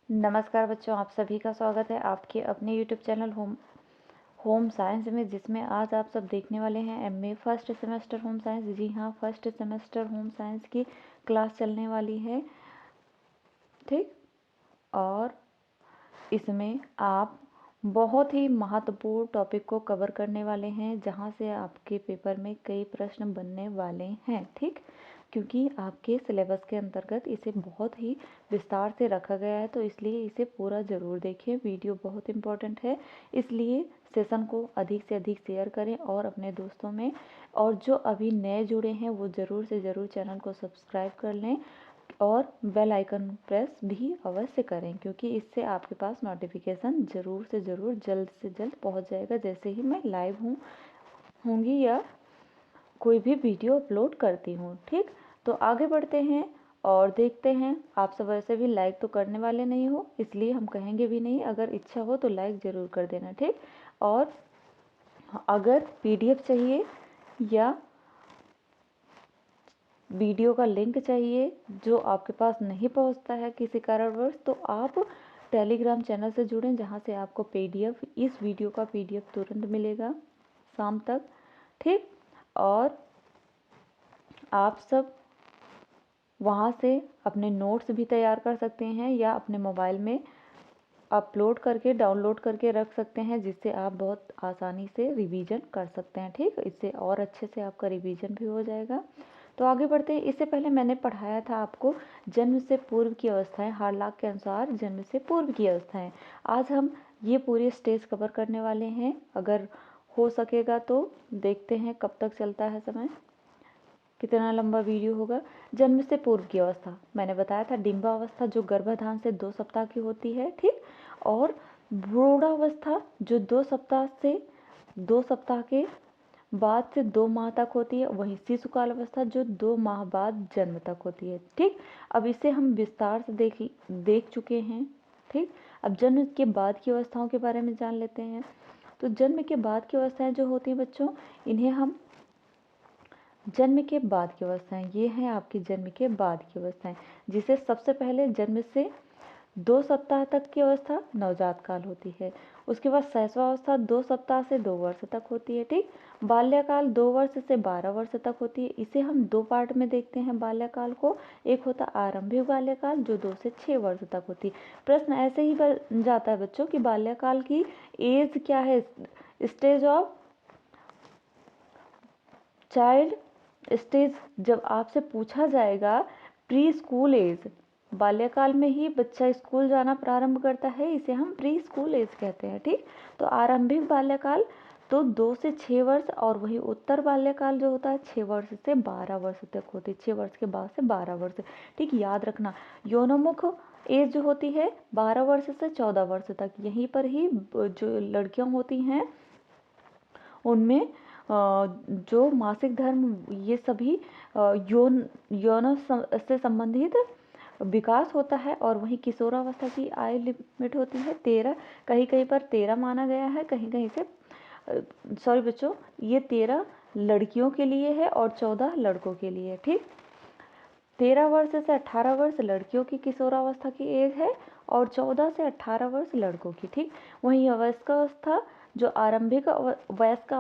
नमस्कार बच्चों, आप सभी का स्वागत है आपके अपने यूट्यूब चैनल होम साइंस में, जिसमें आज आप सब देखने वाले हैं MA first semester home science. जी हाँ, फर्स्ट सेमेस्टर होम साइंस की क्लास चलने वाली है, ठीक। और इसमें आप बहुत ही महत्वपूर्ण टॉपिक को कवर करने वाले हैं, जहां से आपके पेपर में कई प्रश्न बनने वाले हैं, ठीक। क्योंकि आपके सिलेबस के अंतर्गत इसे बहुत ही विस्तार से रखा गया है, तो इसलिए इसे पूरा ज़रूर देखें। वीडियो बहुत इम्पोर्टेंट है, इसलिए सेशन को अधिक से अधिक शेयर करें और अपने दोस्तों में। और जो अभी नए जुड़े हैं वो ज़रूर से ज़रूर चैनल को सब्सक्राइब कर लें और बेल आइकन प्रेस भी अवश्य करें, क्योंकि इससे आपके पास नोटिफिकेशन ज़रूर से ज़रूर जल्द से जल्द पहुंच जाएगा, जैसे ही मैं लाइव होंगी या कोई भी वीडियो अपलोड करती हूँ, ठीक। तो आगे बढ़ते हैं और देखते हैं। आप सब वैसे भी लाइक तो करने वाले नहीं हो, इसलिए हम कहेंगे भी नहीं। अगर इच्छा हो तो लाइक ज़रूर कर देना, ठीक। और अगर पीडीएफ चाहिए या वीडियो का लिंक चाहिए जो आपके पास नहीं पहुंचता है किसी कारणवश, तो आप टेलीग्राम चैनल से जुड़ें, जहां से आपको पीडीएफ, इस वीडियो का पीडीएफ तुरंत मिलेगा शाम तक, ठीक। और आप सब वहाँ से अपने नोट्स भी तैयार कर सकते हैं या अपने मोबाइल में अपलोड करके डाउनलोड करके रख सकते हैं, जिससे आप बहुत आसानी से रिवीजन कर सकते हैं, ठीक। इससे और अच्छे से आपका रिवीजन भी हो जाएगा। तो आगे बढ़ते हैं। इससे पहले मैंने पढ़ाया था आपको जन्म से पूर्व की अवस्थाएं, हार्लाक के अनुसार जन्म से पूर्व की अवस्थाएं। आज हम ये पूरी स्टेज कवर करने वाले हैं। अगर हो सकेगा तो देखते हैं कब तक चलता है समय, कितना लंबा वीडियो होगा। जन्म से पूर्व की अवस्था मैंने बताया था, डिंबावस्था जो गर्भाधान से 2 सप्ताह की होती है, ठीक। और भ्रूणावस्था जो 2 सप्ताह के बाद से 2 माह तक होती है। वहीं शिशुकाल अवस्था जो 2 माह बाद जन्म तक होती है, ठीक। अब इसे हम विस्तार से देख चुके हैं, ठीक। अब जन्म के बाद की अवस्थाओं के बारे में जान लेते हैं। तो जन्म के बाद की अवस्थाएं जो होती हैं बच्चों, इन्हें हम जन्म के बाद की अवस्थाएं, ये हैं आपकी जन्म के बाद की अवस्थाएं, जिसे सबसे पहले जन्म से 2 सप्ताह तक की अवस्था नवजात काल होती है। उसके बाद शैशवावस्था 2 सप्ताह से 2 वर्ष तक होती है, ठीक। बाल्यकाल 2 वर्ष से 12 वर्ष तक होती है। इसे हम 2 पार्ट में देखते हैं बाल्यकाल को। एक होता आरंभिक बाल्यकाल जो 2 से 6 वर्ष तक होती है। प्रश्न ऐसे ही बन जाता है बच्चों कि बाल्यकाल की एज क्या है, स्टेज ऑफ चाइल्ड स्टेज। जब आपसे पूछा जाएगा प्री स्कूल एज, बाल्यकाल में ही बच्चा स्कूल जाना प्रारंभ करता है, इसे हम प्री स्कूल एज कहते हैं, ठीक। तो आरंभिक बाल्यकाल तो 2 से 6 वर्ष, और वही उत्तर बाल्यकाल जो होता है 6 वर्ष से 12 वर्ष तक होती है। 6 वर्ष के बाद से 12 वर्ष, ठीक। याद रखना, यौनोन्मुख एज जो होती है 12 वर्ष से 14 वर्ष तक। यहीं पर ही जो लड़कियां होती हैं उनमें जो मासिक धर्म, ये सभी यौन से संबंधित विकास होता है। और वहीं किशोरावस्था की आयु लिमिट होती है 13, कहीं कहीं पर 13 माना गया है, कहीं कहीं से सॉरी बच्चों, ये 13 लड़कियों के लिए है और 14 लड़कों के लिए, ठीक। 13 वर्ष से 18 वर्ष लड़कियों की किशोरावस्था की एज है और 14 से 18 वर्ष लड़कों की, ठीक। वहीं अवयस्क अवस्था जो आरंभिक अवस्था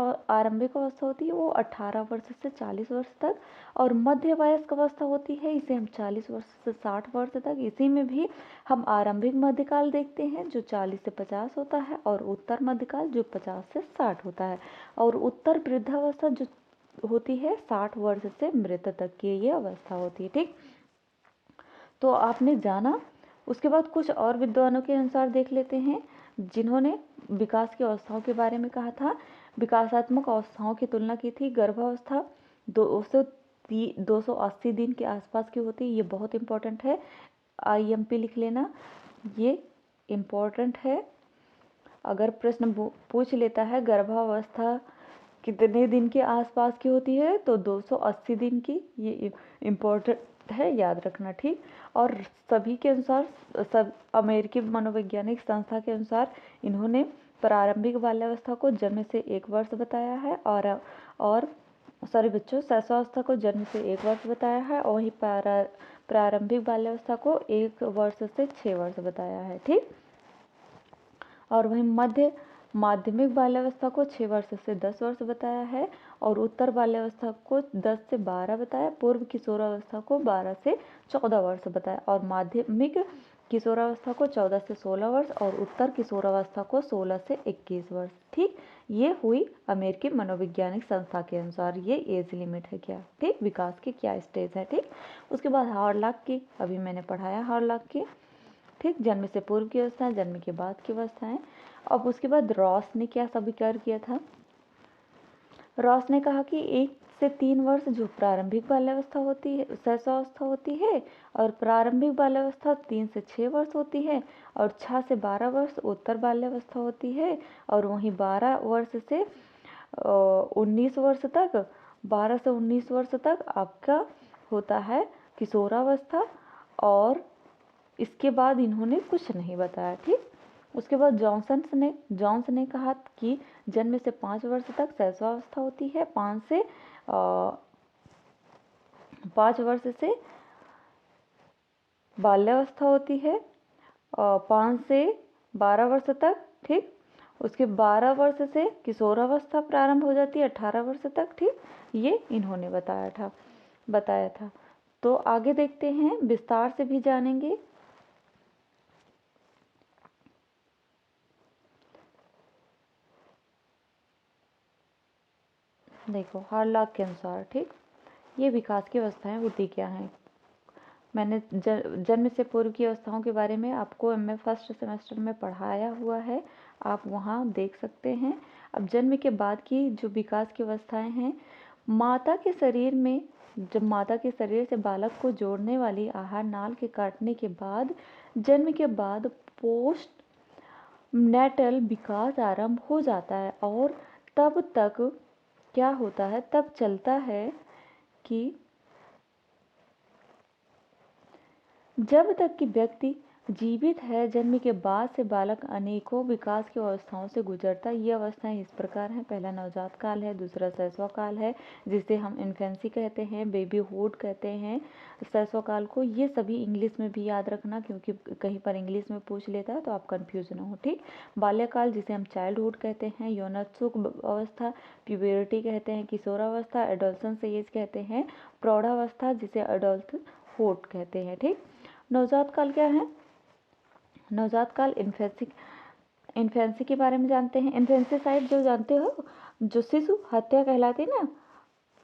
होती है वो 18 वर्ष से 40 वर्ष तक, और मध्य वयस्क अवस्था होती है, इसे हम 40 वर्ष से 60 वर्ष तक। इसी में भी हम आरंभिक मध्यकाल देखते हैं जो 40 से 50 होता है, और उत्तर मध्यकाल जो 50 से 60 होता है, और उत्तर वृद्धावस्था जो होती है 60 वर्ष से मृत्यु तक की ये अवस्था होती है, ठीक। तो आपने जाना। उसके बाद कुछ और विद्वानों के अनुसार देख लेते हैं, जिन्होंने विकास की अवस्थाओं के बारे में कहा था, विकासात्मक अवस्थाओं की तुलना की थी। गर्भावस्था 280 दिन के आसपास की होती है, ये बहुत इंपॉर्टेंट है, IMP लिख लेना, ये इम्पोर्टेंट है। अगर प्रश्न पूछ लेता है गर्भावस्था कितने दिन के आसपास की होती है, तो 280 दिन की, ये इम्पोर्टेंट है, याद रखना, ठीक। और सभी के अनुसार, सब अमेरिकी मनोवैज्ञानिक संस्था के अनुसार इन्होंने प्रारंभिक बाल्यावस्था को जन्म से 1 वर्ष बताया है, और सॉरी बच्चों, शैशवावस्था को जन्म से 1 वर्ष बताया है, और वहीं प्रारंभिक बाल्यावस्था को 1 वर्ष से 6 वर्ष बताया है, ठीक। और वहीं माध्यमिक बाल्यावस्था को 6 वर्ष से 10 वर्ष बताया है, और उत्तर बाल्यावस्था को 10 से 12 बताया, पूर्व किशोरावस्था को 12 से 14 वर्ष बताया, और माध्यमिक किशोरावस्था को 14 से 16 वर्ष, और उत्तर किशोरावस्था को 16 से 21 वर्ष, ठीक। ये हुई अमेरिकी मनोवैज्ञानिक संस्था के अनुसार ये एज लिमिट है क्या, ठीक, विकास की क्या स्टेज है, ठीक। उसके बाद हार्लाक की, अभी मैंने पढ़ाया हार्लाक की, ठीक, जन्म से पूर्व की अवस्थाएं, जन्म के बाद की अवस्थाएं। अब उसके बाद रॉस ने क्या स्वीकार किया था, रॉस ने कहा कि 1 से 3 वर्ष जो प्रारंभिक बाल्यावस्था होती है, शैशवावस्था होती है, और प्रारंभिक बाल्यावस्था 3 से 6 वर्ष होती है, और 6 से 12 वर्ष उत्तर बाल्यावस्था होती है, और वहीं 12 वर्ष से 19 वर्ष तक, 12 से 19 वर्ष तक आपका होता है किशोरावस्था, और इसके बाद इन्होंने कुछ नहीं बताया, ठीक। उसके बाद जॉन्स ने कहा कि जन्म से 5 वर्ष तक शैशवावस्था होती है, 5 वर्ष से बाल्यावस्था होती है, 5 से 12 वर्ष तक, ठीक। उसके 12 वर्ष से किशोरावस्था प्रारंभ हो जाती है, 18 वर्ष तक, ठीक। ये इन्होंने बताया था। तो आगे देखते हैं, विस्तार से भी जानेंगे। देखो हार्लाक के अनुसार, ठीक, ये विकास की अवस्थाएं होती क्या हैं। मैंने जन्म से पूर्व की अवस्थाओं के बारे में आपको एमए फर्स्ट सेमेस्टर में पढ़ाया हुआ है, आप वहाँ देख सकते हैं। अब जन्म के बाद की जो विकास की अवस्थाएं हैं, माता के शरीर में, जब माता के शरीर से बालक को जोड़ने वाली आहार नाल के काटने के बाद, जन्म के बाद पोस्ट नेटल विकास आरंभ हो जाता है, और तब तक क्या होता है, तब चलता है कि जब तक कि व्यक्ति जीवित है, जन्म के बाद से बालक अनेकों विकास की अवस्थाओं से गुजरता है। ये अवस्थाएं इस प्रकार हैं, पहला नवजात काल है, दूसरा शैशव काल है, जिसे हम इन्फेंसी कहते हैं, बेबीहुड कहते हैं शैशव काल को। ये सभी इंग्लिश में भी याद रखना, क्योंकि कहीं पर इंग्लिश में पूछ लेता है तो आप कन्फ्यूज ना हो, ठीक। बाल्यकाल जिसे हम चाइल्डहुड कहते हैं, यौनोत्सुक अवस्था प्यूबर्टी कहते हैं, किशोरावस्था एडोलसेंस एज कहते हैं, प्रौढ़ावस्था जिसे अडल्टहुड कहते हैं, ठीक। नवजात काल क्या है, नवजात काल इन्फेंसी के बारे में जानते हैं। इन्फेंसिसाइड जो जानते हो, जो शिशु हत्या कहलाती है ना,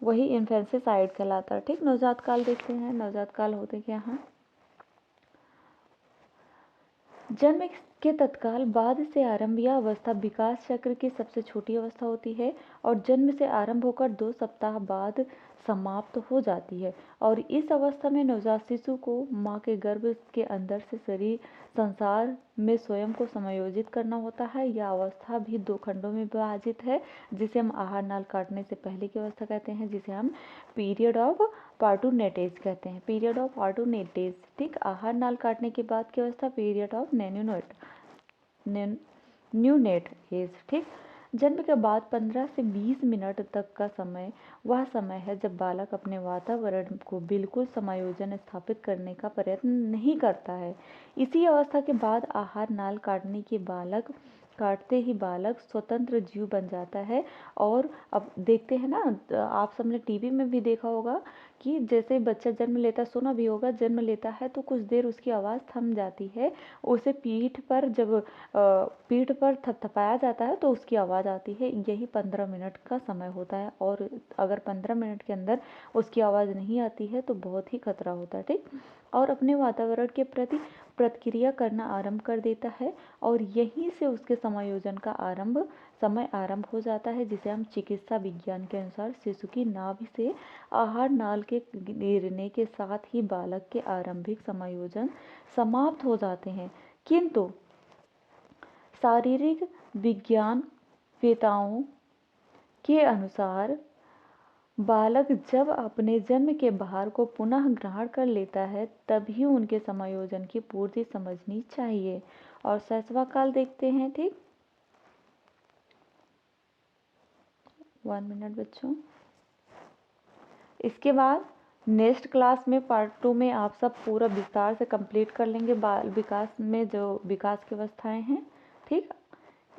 वही इन्फेंसिसाइड कहलाता है, ठीक। नवजात काल देखते हैं, नवजात काल होते क्या हैं। जन्म के तत्काल बाद से आरंभ यह अवस्था विकास चक्र की सबसे छोटी अवस्था होती है, और जन्म से आरंभ होकर 2 सप्ताह बाद समाप्त हो जाती है, और इस अवस्था में नवजात शिशु को मां के गर्भ के अंदर से शरीर संसार में स्वयं को समायोजित करना होता है। यह अवस्था भी 2 खंडों में विभाजित है, जिसे हम आहार नाल काटने से पहले की अवस्था कहते हैं, जिसे हम पीरियड ऑफ पार्टूनेटेज कहते हैं, पीरियड ऑफ पार्टूनेटेज, ठीक। आहार नाल काटने के बाद की अवस्था पीरियड ऑफ न्यूनेट एज, ठीक। जन्म के बाद 15 से 20 मिनट तक का समय वह समय है जब बालक अपने वातावरण को बिल्कुल समायोजन स्थापित करने का प्रयत्न नहीं करता है। इसी अवस्था के बाद आहार नाल काटते ही बालक स्वतंत्र जीव बन जाता है। और अब देखते हैं ना, आप सबने टीवी में भी देखा होगा कि जैसे बच्चा जन्म लेता, सुना भी होगा, जन्म लेता है तो कुछ देर उसकी आवाज़ थम जाती है, उसे पीठ पर थपथपाया जाता है तो उसकी आवाज़ आती है। यही 15 मिनट का समय होता है, और अगर 15 मिनट के अंदर उसकी आवाज़ नहीं आती है तो बहुत ही खतरा होता है, ठीक। और अपने वातावरण के प्रति प्रतिक्रिया करना आरंभ कर देता है, और यहीं से उसके समायोजन का समय आरंभ हो जाता है, जिसे हम चिकित्सा विज्ञान के अनुसार शिशु की नाभि से आहार नाल के गिरने के साथ ही बालक के आरंभिक समायोजन समाप्त हो जाते हैं। किंतु शारीरिक विज्ञान वेताओं के अनुसार बालक जब अपने जन्म के भार को पुनः ग्रहण कर लेता है, तभी उनके समायोजन की पूर्ति समझनी चाहिए। और शैशव काल देखते हैं, ठीक। 1 मिनट बच्चों। इसके बाद नेक्स्ट क्लास में पार्ट 2 में आप सब पूरा विस्तार से कंप्लीट कर लेंगे बाल विकास में जो विकास की अवस्थाएं हैं। ठीक,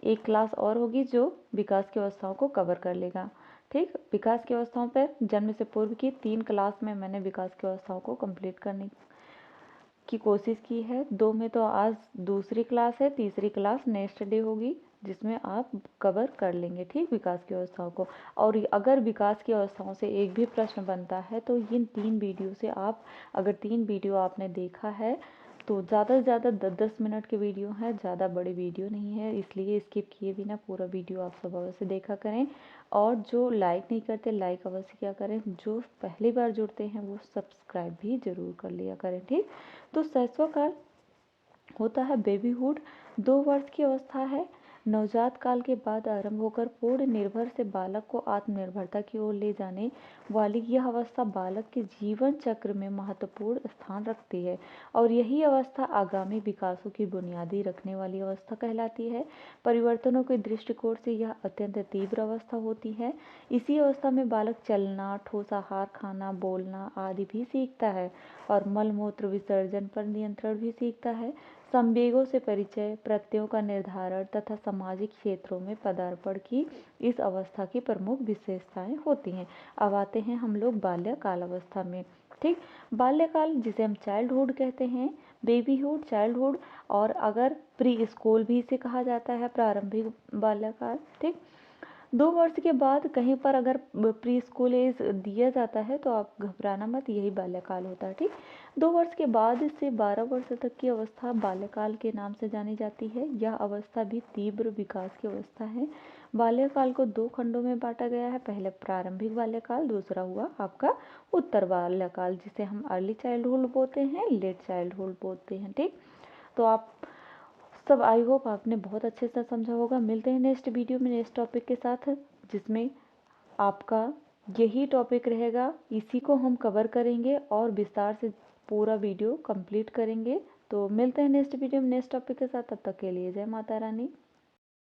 एक क्लास और होगी जो विकास की अवस्थाओं को कवर कर लेगा। ठीक, विकास की अवस्थाओं पर जन्म से पूर्व की 3 क्लास में मैंने विकास की अवस्थाओं को कंप्लीट करने की कोशिश की है। 2 में तो आज दूसरी क्लास है, तीसरी क्लास नेक्स्ट डे होगी जिसमें आप कवर कर लेंगे। ठीक, विकास की अवस्थाओं को। और अगर विकास की अवस्थाओं से एक भी प्रश्न बनता है तो इन 3 वीडियो से आप, अगर 3 वीडियो आपने देखा है तो ज़्यादा से ज़्यादा 10-10 मिनट के वीडियो हैं, ज़्यादा बड़े वीडियो नहीं है, इसलिए स्किप किए बिना पूरा वीडियो आप सब अवश्य देखा करें। और जो लाइक नहीं करते लाइक अवश्य किया करें, जो पहली बार जुड़ते हैं वो सब्सक्राइब भी ज़रूर कर लिया करें। ठीक, तो शैशवकाल होता है बेबीहुड, 2 वर्ष की अवस्था है। नवजात काल के बाद आरंभ होकर पूर्ण निर्भर से बालक को आत्मनिर्भरता की ओर ले जाने वाली यह अवस्था बालक के जीवन चक्र में महत्वपूर्ण स्थान रखती है और यही अवस्था आगामी विकासों की बुनियादी रखने वाली अवस्था कहलाती है। परिवर्तनों के दृष्टिकोण से यह अत्यंत तीव्र अवस्था होती है। इसी अवस्था में बालक चलना, ठोस आहार खाना, बोलना आदि भी सीखता है और मल मूत्र विसर्जन पर नियंत्रण भी सीखता है। संवेगों से परिचय, प्रत्ययों का निर्धारण तथा सामाजिक क्षेत्रों में पदार्पण की इस अवस्था की प्रमुख विशेषताएं होती हैं। अब आते हैं हम लोग बाल्यकाल अवस्था में। ठीक, बाल्यकाल जिसे हम चाइल्डहुड कहते हैं, बेबीहुड, चाइल्डहुड, और अगर प्री स्कूल भी इसे कहा जाता है, प्रारंभिक बाल्यकाल। ठीक, 2 वर्ष के बाद कहीं पर अगर प्री स्कूल एज दिया जाता है तो आप घबराना मत, यही बाल्यकाल होता है। ठीक, 2 वर्ष के बाद से 12 वर्ष तक की अवस्था बाल्यकाल के नाम से जानी जाती है। यह अवस्था भी तीव्र विकास की अवस्था है। बाल्यकाल को 2 खंडों में बांटा गया है, पहले प्रारंभिक बाल्यकाल, दूसरा हुआ आपका उत्तर बाल्यकाल जिसे हम अर्ली चाइल्डहुड बोलते हैं, लेट चाइल्डहुड बोलते हैं। ठीक, तो आप सब, आई होप आपने बहुत अच्छे से समझा होगा। मिलते हैं नेक्स्ट वीडियो में नेक्स्ट टॉपिक के साथ, जिसमें आपका यही टॉपिक रहेगा, इसी को हम कवर करेंगे और विस्तार से पूरा वीडियो कंप्लीट करेंगे। तो मिलते हैं नेक्स्ट वीडियो में नेक्स्ट टॉपिक के साथ, तब तक के लिए जय माता रानी।